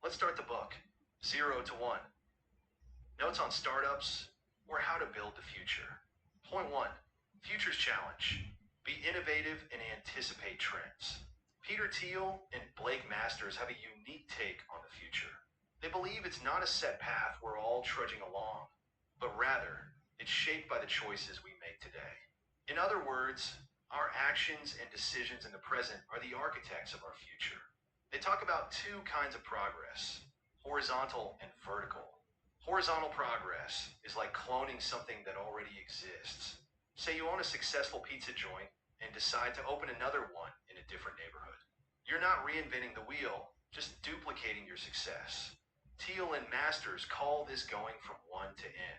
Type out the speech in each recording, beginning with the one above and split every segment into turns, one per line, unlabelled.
Let's start the book, 0 to 1. Notes on startups or how to build the future. Point 1, Futures Challenge. Be innovative and anticipate trends. Peter Thiel and Blake Masters have a unique take on the future. They believe it's not a set path we're all trudging along, but rather it's shaped by the choices we make today. In other words, our actions and decisions in the present are the architects of our future. They talk about two kinds of progress, horizontal and vertical. Horizontal progress is like cloning something that already exists. Say you own a successful pizza joint and decide to open another one in a different neighborhood. You're not reinventing the wheel, just duplicating your success. Thiel and Masters call this going from one to N.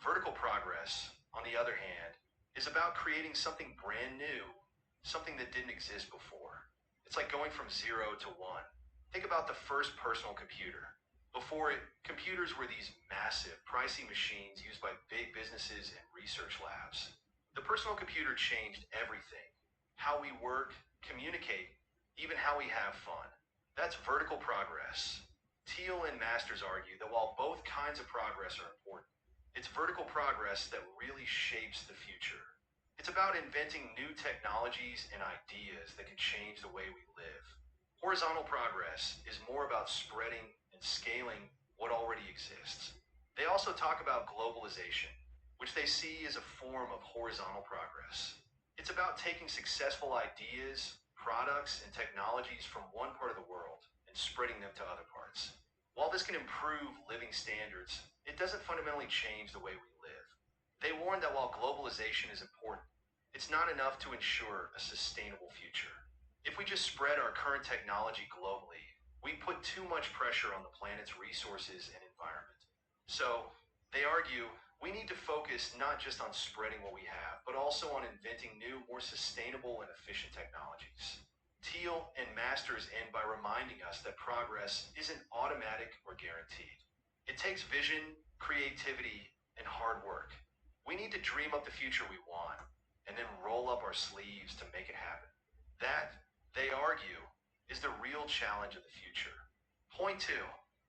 Vertical progress, on the other hand, is about creating something brand new, something that didn't exist before. It's like going from 0 to 1. Think about the first personal computer. Before it, computers were these massive, pricey machines used by big businesses and research labs. The personal computer changed everything. How we work, communicate, even how we have fun. That's vertical progress. Thiel and Masters argue that while both kinds of progress are important, it's vertical progress that really shapes the future. It's about inventing new technologies and ideas that can change the way we live. Horizontal progress is more about spreading and scaling what already exists. They also talk about globalization, which they see as a form of horizontal progress. It's about taking successful ideas, products, and technologies from one part of the world and spreading them to other parts. While this can improve living standards, it doesn't fundamentally change the way we live. They warn that while globalization is important, it's not enough to ensure a sustainable future. If we just spread our current technology globally, we put too much pressure on the planet's resources and environment. So, they argue we need to focus not just on spreading what we have, but also on inventing new, more sustainable and efficient technologies. Thiel and Masters end by reminding us that progress isn't automatic or guaranteed. It takes vision, creativity, and hard work. We need to dream up the future we want, and then roll up our sleeves to make it happen. That, they argue, is the real challenge of the future. Point 2,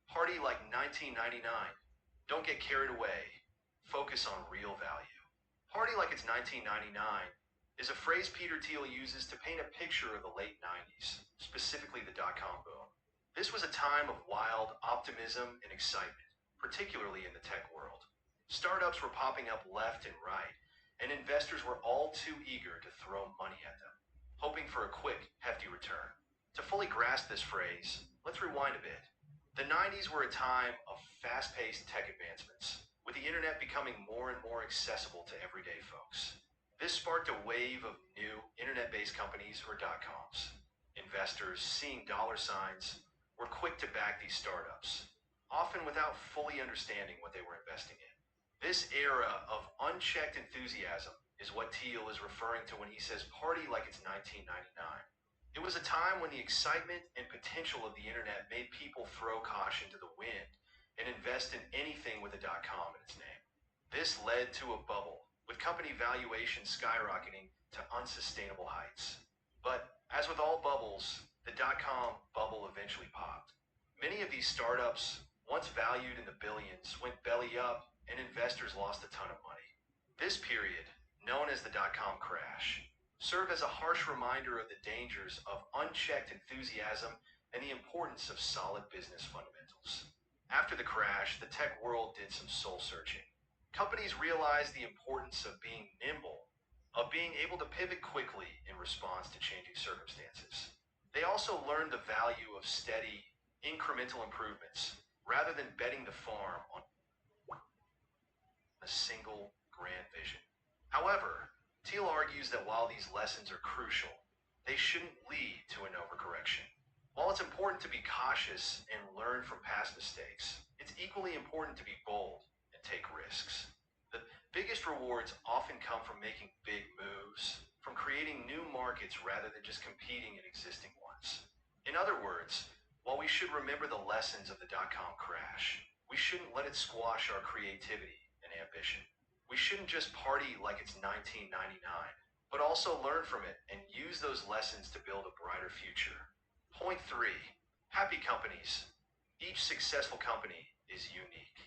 party like 1999. Don't get carried away. Focus on real value. Party like it's 1999 is a phrase Peter Thiel uses to paint a picture of the late 90s, specifically the dot-com boom. This was a time of wild optimism and excitement, particularly in the tech world. Startups were popping up left and right, and investors were all too eager to throw money at them, hoping for a quick, hefty return. To fully grasp this phrase, let's rewind a bit. The 90s were a time of fast-paced tech advancements, with the internet becoming more and more accessible to everyday folks. This sparked a wave of new internet-based companies or dot-coms. Investors, seeing dollar signs, were quick to back these startups, often without fully understanding what they were investing in. This era of unchecked enthusiasm is what Thiel is referring to when he says party like it's 1999. It was a time when the excitement and potential of the internet made people throw caution to the wind and invest in anything with a .com in its name. This led to a bubble, with company valuations skyrocketing to unsustainable heights. But as with all bubbles, the .com bubble eventually popped. Many of these startups, once valued in the billions, went belly up and investors lost a ton of money. This period, known as the .com crash, served as a harsh reminder of the dangers of unchecked enthusiasm and the importance of solid business fundamentals. After the crash, the tech world did some soul searching. Companies realized the importance of being nimble, of being able to pivot quickly in response to changing circumstances. They also learned the value of steady, incremental improvements, rather than betting the farm on a single grand vision. However, Thiel argues that while these lessons are crucial, they shouldn't lead to an overcorrection. While it's important to be cautious and learn from past mistakes, it's equally important to be bold and take risks. The biggest rewards often come from making big moves, from creating new markets rather than just competing in existing ones. In other words, while we should remember the lessons of the .com crash, we shouldn't let it squash our creativity and ambition. We shouldn't just party like it's 1999, but also learn from it and use those lessons to build a brighter future. Point 3, happy companies, Each successful company is unique.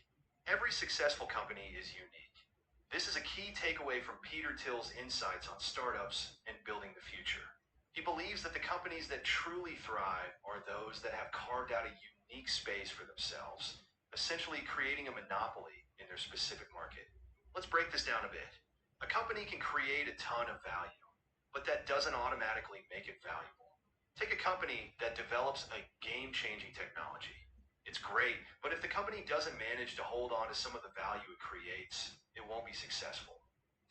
Every successful company is unique. This is a key takeaway from Peter Thiel's insights on startups and building the future. He believes that the companies that truly thrive are those that have carved out a unique space for themselves, essentially creating a monopoly in their specific market. Let's break this down a bit. A company can create a ton of value, but that doesn't automatically make it valuable. Take a company that develops a game-changing technology. It's great, but if the company doesn't manage to hold on to some of the value it creates, it won't be successful.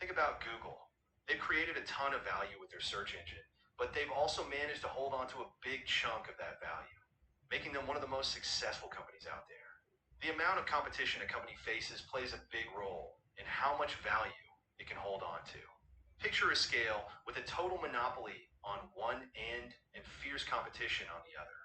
Think about Google. They've created a ton of value with their search engine, but they've also managed to hold on to a big chunk of that value, making them one of the most successful companies out there. The amount of competition a company faces plays a big role in how much value it can hold on to. Picture a scale with a total monopoly on one end and fierce competition on the other.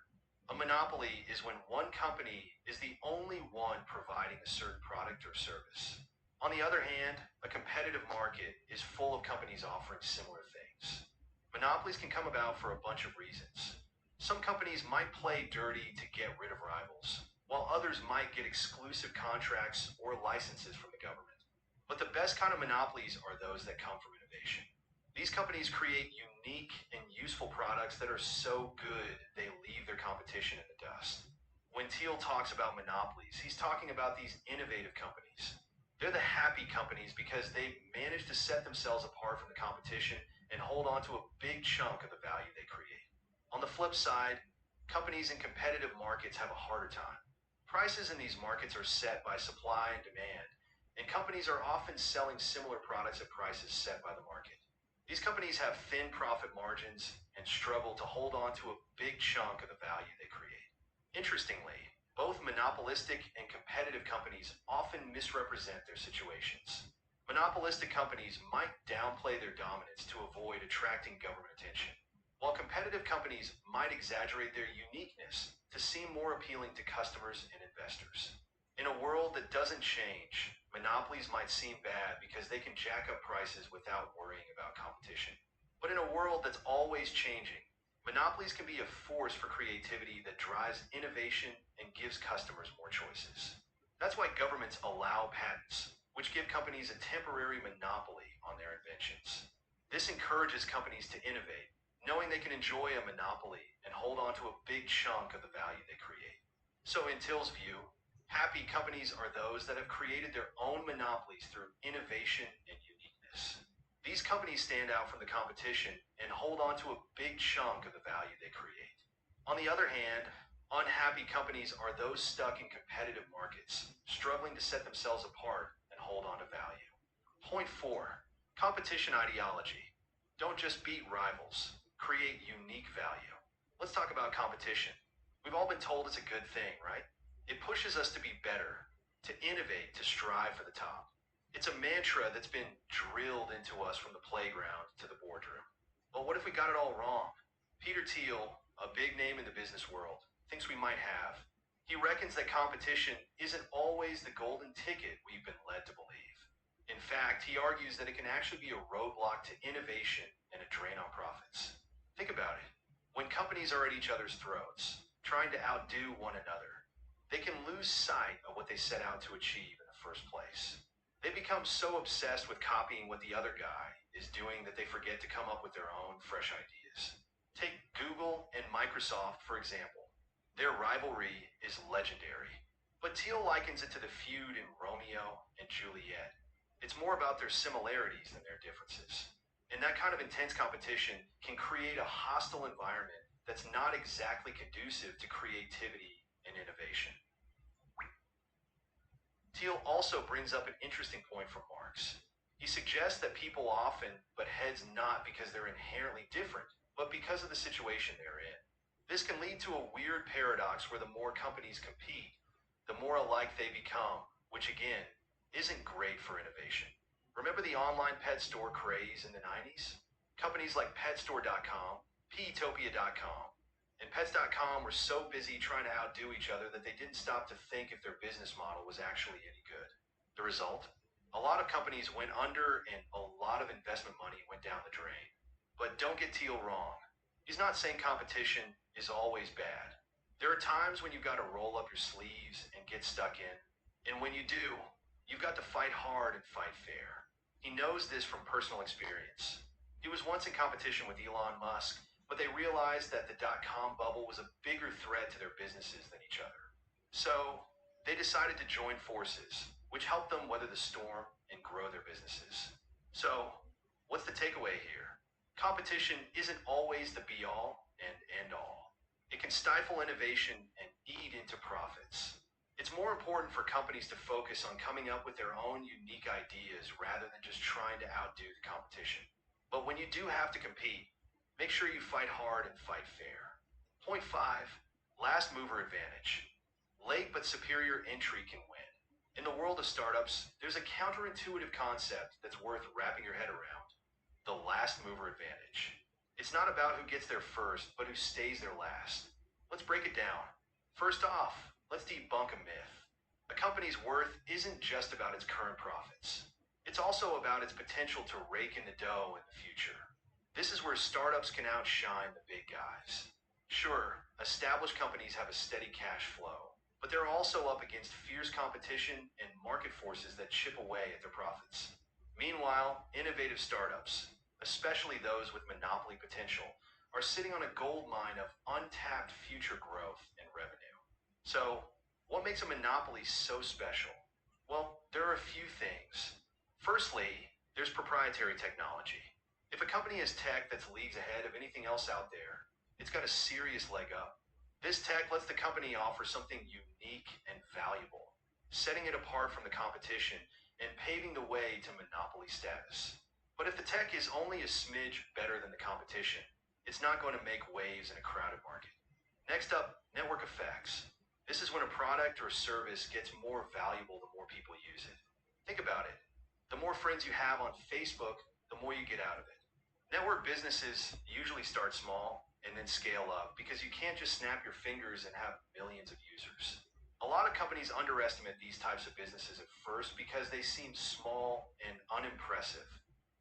A monopoly is when one company is the only one providing a certain product or service. On the other hand, a competitive market is full of companies offering similar things. Monopolies can come about for a bunch of reasons. Some companies might play dirty to get rid of rivals, while others might get exclusive contracts or licenses from the government. But the best kind of monopolies are those that come from innovation. These companies create unique and useful products that are so good they leave their competition in the dust. When Thiel talks about monopolies, he's talking about these innovative companies. They're the happy companies because they've managed to set themselves apart from the competition and hold on to a big chunk of the value they create. On the flip side, companies in competitive markets have a harder time. Prices in these markets are set by supply and demand, and companies are often selling similar products at prices set by the market. These companies have thin profit margins and struggle to hold on to a big chunk of the value they create. Interestingly, both monopolistic and competitive companies often misrepresent their situations. Monopolistic companies might downplay their dominance to avoid attracting government attention, while competitive companies might exaggerate their uniqueness to seem more appealing to customers and investors. In a world that doesn't change, monopolies might seem bad because they can jack up prices without worrying about competition. But in a world that's always changing, monopolies can be a force for creativity that drives innovation and gives customers more choices. That's why governments allow patents, which give companies a temporary monopoly on their inventions. This encourages companies to innovate, knowing they can enjoy a monopoly and hold on to a big chunk of the value they create. So in Thiel's view, happy companies are those that have created their own monopolies through innovation and uniqueness. These companies stand out from the competition and hold on to a big chunk of the value they create. On the other hand, unhappy companies are those stuck in competitive markets, struggling to set themselves apart and hold on to value. Point 4. Competition ideology. Don't just beat rivals, create unique value. Let's talk about competition. We've all been told it's a good thing, right? It pushes us to be better, to innovate, to strive for the top. It's a mantra that's been drilled into us from the playground to the boardroom. But what if we got it all wrong? Peter Thiel, a big name in the business world, thinks we might have. He reckons that competition isn't always the golden ticket we've been led to believe. In fact, he argues that it can actually be a roadblock to innovation and a drain on profits. Think about it. When companies are at each other's throats, trying to outdo one another, they can lose sight of what they set out to achieve in the first place. They become so obsessed with copying what the other guy is doing that they forget to come up with their own fresh ideas. Take Google and Microsoft, for example. Their rivalry is legendary, but Thiel likens it to the feud in Romeo and Juliet. It's more about their similarities than their differences. And that kind of intense competition can create a hostile environment that's not exactly conducive to creativity and innovation. Thiel also brings up an interesting point from Marx. He suggests that people often butt heads not because they're inherently different, but because of the situation they're in. This can lead to a weird paradox where the more companies compete, the more alike they become, which again, isn't great for innovation. Remember the online pet store craze in the 90s? Companies like Petstore.com, Petopia.com, and Pets.com were so busy trying to outdo each other that they didn't stop to think if their business model was actually any good. The result? A lot of companies went under and a lot of investment money went down the drain. But don't get Thiel wrong. He's not saying competition is always bad. There are times when you've got to roll up your sleeves and get stuck in. And when you do, you've got to fight hard and fight fair. He knows this from personal experience. He was once in competition with Elon Musk, but they realized that the dot-com bubble was a bigger threat to their businesses than each other. So they decided to join forces, which helped them weather the storm and grow their businesses. So, what's the takeaway here? Competition isn't always the be-all and end-all. It can stifle innovation and eat into profits. It's more important for companies to focus on coming up with their own unique ideas rather than just trying to outdo the competition. But when you do have to compete, make sure you fight hard and fight fair. Point 5, last mover advantage. Late but superior entry can win. In the world of startups, there's a counterintuitive concept that's worth wrapping your head around: the last mover advantage. It's not about who gets there first, but who stays there last. Let's break it down. First off, let's debunk a myth. A company's worth isn't just about its current profits. It's also about its potential to rake in the dough in the future. This is where startups can outshine the big guys. Sure, established companies have a steady cash flow, but they're also up against fierce competition and market forces that chip away at their profits. Meanwhile, innovative startups, especially those with monopoly potential, are sitting on a gold mine of untapped future growth and revenue. So, what makes a monopoly so special? Well, there are a few things. Firstly, there's proprietary technology. If a company has tech that's leagues ahead of anything else out there, it's got a serious leg up. This tech lets the company offer something unique and valuable, setting it apart from the competition and paving the way to monopoly status. But if the tech is only a smidge better than the competition, it's not going to make waves in a crowded market. Next up, network effects. This is when a product or service gets more valuable the more people use it. Think about it. The more friends you have on Facebook, the more you get out of it. Network businesses usually start small and then scale up because you can't just snap your fingers and have millions of users. A lot of companies underestimate these types of businesses at first because they seem small and unimpressive.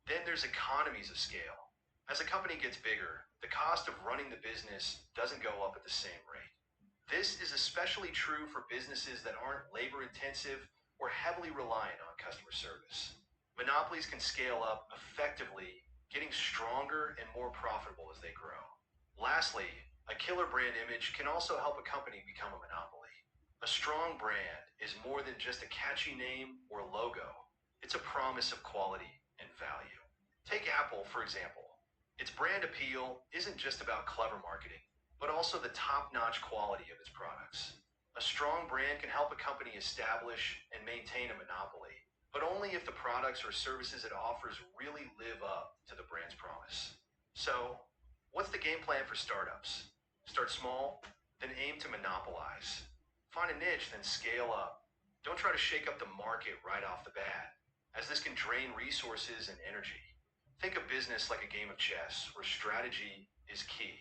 Then there's economies of scale. As a company gets bigger, the cost of running the business doesn't go up at the same rate. This is especially true for businesses that aren't labor intensive or heavily reliant on customer service. Monopolies can scale up effectively, getting stronger and more profitable as they grow. Lastly, a killer brand image can also help a company become a monopoly. A strong brand is more than just a catchy name or logo. It's a promise of quality and value. Take Apple, for example. Its brand appeal isn't just about clever marketing, but also the top-notch quality of its products. A strong brand can help a company establish and maintain a monopoly, but only if the products or services it offers really live up to the brand's promise. So, what's the game plan for startups? Start small, then aim to monopolize. Find a niche, then scale up. Don't try to shake up the market right off the bat, as this can drain resources and energy. Think of business like a game of chess, where strategy is key.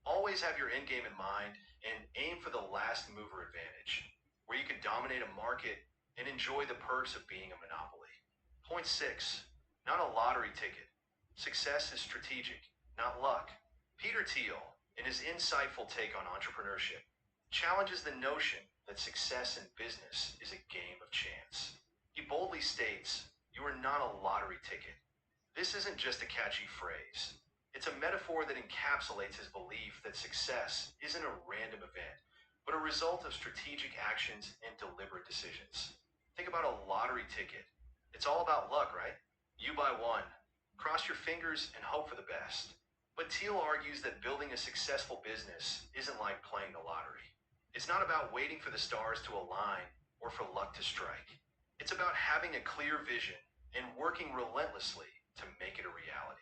Always have your end game in mind and aim for the last mover advantage, where you can dominate a market and enjoy the perks of being a monopoly. Point 6, not a lottery ticket. Success is strategic, not luck. Peter Thiel, in his insightful take on entrepreneurship, challenges the notion that success in business is a game of chance. He boldly states, "You are not a lottery ticket." This isn't just a catchy phrase. It's a metaphor that encapsulates his belief that success isn't a random event, but a result of strategic actions and deliberate decisions. Think about a lottery ticket. It's all about luck, right? You buy one, cross your fingers, and hope for the best. But Thiel argues that building a successful business isn't like playing the lottery. It's not about waiting for the stars to align or for luck to strike. It's about having a clear vision and working relentlessly to make it a reality.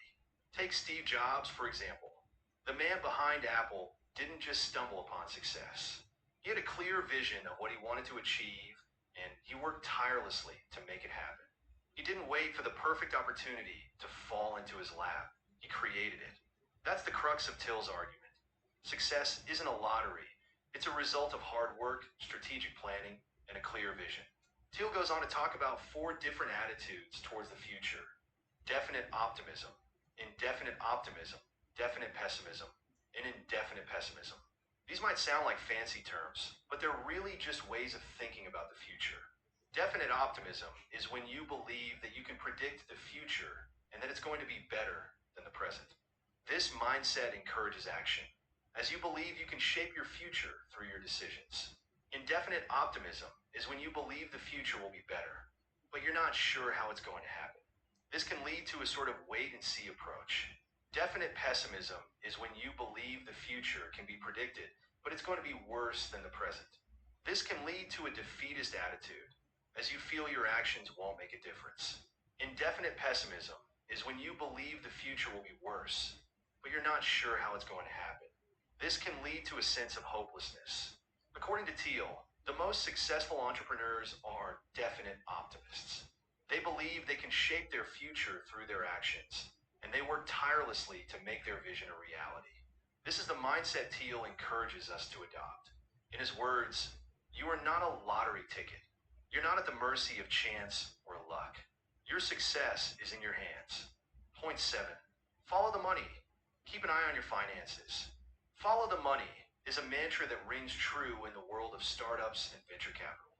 Take Steve Jobs, for example. The man behind Apple didn't just stumble upon success. He had a clear vision of what he wanted to achieve, and he worked tirelessly to make it happen. He didn't wait for the perfect opportunity to fall into his lap. He created it. That's the crux of Thiel's argument. Success isn't a lottery. It's a result of hard work, strategic planning, and a clear vision. Thiel goes on to talk about 4 different attitudes towards the future: definite optimism, indefinite optimism, definite pessimism, and indefinite pessimism. These might sound like fancy terms, but they're really just ways of thinking about the future. Definite optimism is when you believe that you can predict the future and that it's going to be better than the present. This mindset encourages action, as you believe you can shape your future through your decisions. Indefinite optimism is when you believe the future will be better, but you're not sure how it's going to happen. This can lead to a sort of wait and see approach. Definite pessimism is when you believe the future can be predicted, but it's going to be worse than the present. This can lead to a defeatist attitude, as you feel your actions won't make a difference. Indefinite pessimism is when you believe the future will be worse, but you're not sure how it's going to happen. This can lead to a sense of hopelessness. According to Thiel, the most successful entrepreneurs are definite optimists. They believe they can shape their future through their actions, and they work tirelessly to make their vision a reality. This is the mindset Thiel encourages us to adopt. In his words, you are not a lottery ticket. You're not at the mercy of chance or luck. Your success is in your hands. Point 7. Follow the money. Keep an eye on your finances. Follow the money is a mantra that rings true in the world of startups and venture capital.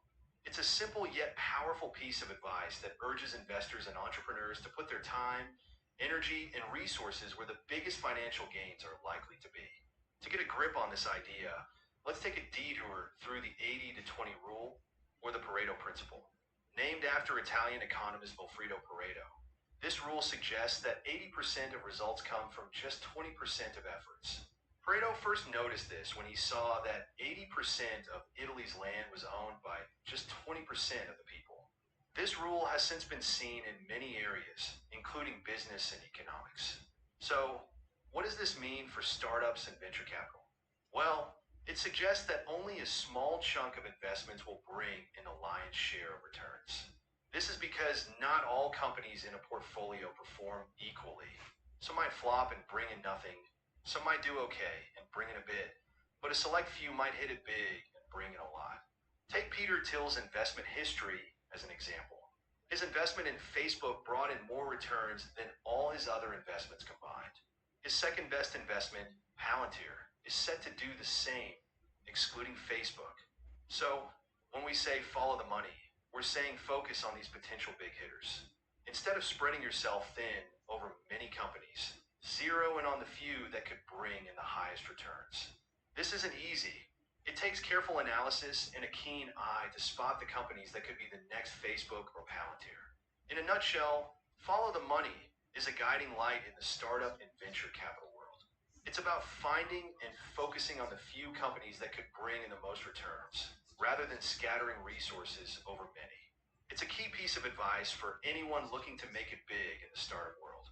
It's a simple yet powerful piece of advice that urges investors and entrepreneurs to put their time, energy, and resources where the biggest financial gains are likely to be. To get a grip on this idea, let's take a detour through the 80-20 rule, or the Pareto principle. Named after Italian economist Vilfredo Pareto, this rule suggests that 80% of results come from just 20% of efforts. Pareto first noticed this when he saw that 80% of Italy's land was owned by just 20% of the people. This rule has since been seen in many areas, including business and economics. So, what does this mean for startups and venture capital? Well, it suggests that only a small chunk of investments will bring in the lion's share of returns. This is because not all companies in a portfolio perform equally. Some might flop and bring in nothing. Some might do okay and bring in a bit, but a select few might hit it big and bring in a lot. Take Peter Thiel's investment history as an example. His investment in Facebook brought in more returns than all his other investments combined. His second best investment, Palantir, is set to do the same, excluding Facebook. So, when we say follow the money, we're saying focus on these potential big hitters. Instead of spreading yourself thin over many companies, zero in on the few that could bring in the highest returns. This isn't easy. It takes careful analysis and a keen eye to spot the companies that could be the next Facebook or Palantir. In a nutshell, follow the money is a guiding light in the startup and venture capital world. It's about finding and focusing on the few companies that could bring in the most returns, rather than scattering resources over many. It's a key piece of advice for anyone looking to make it big in the startup world.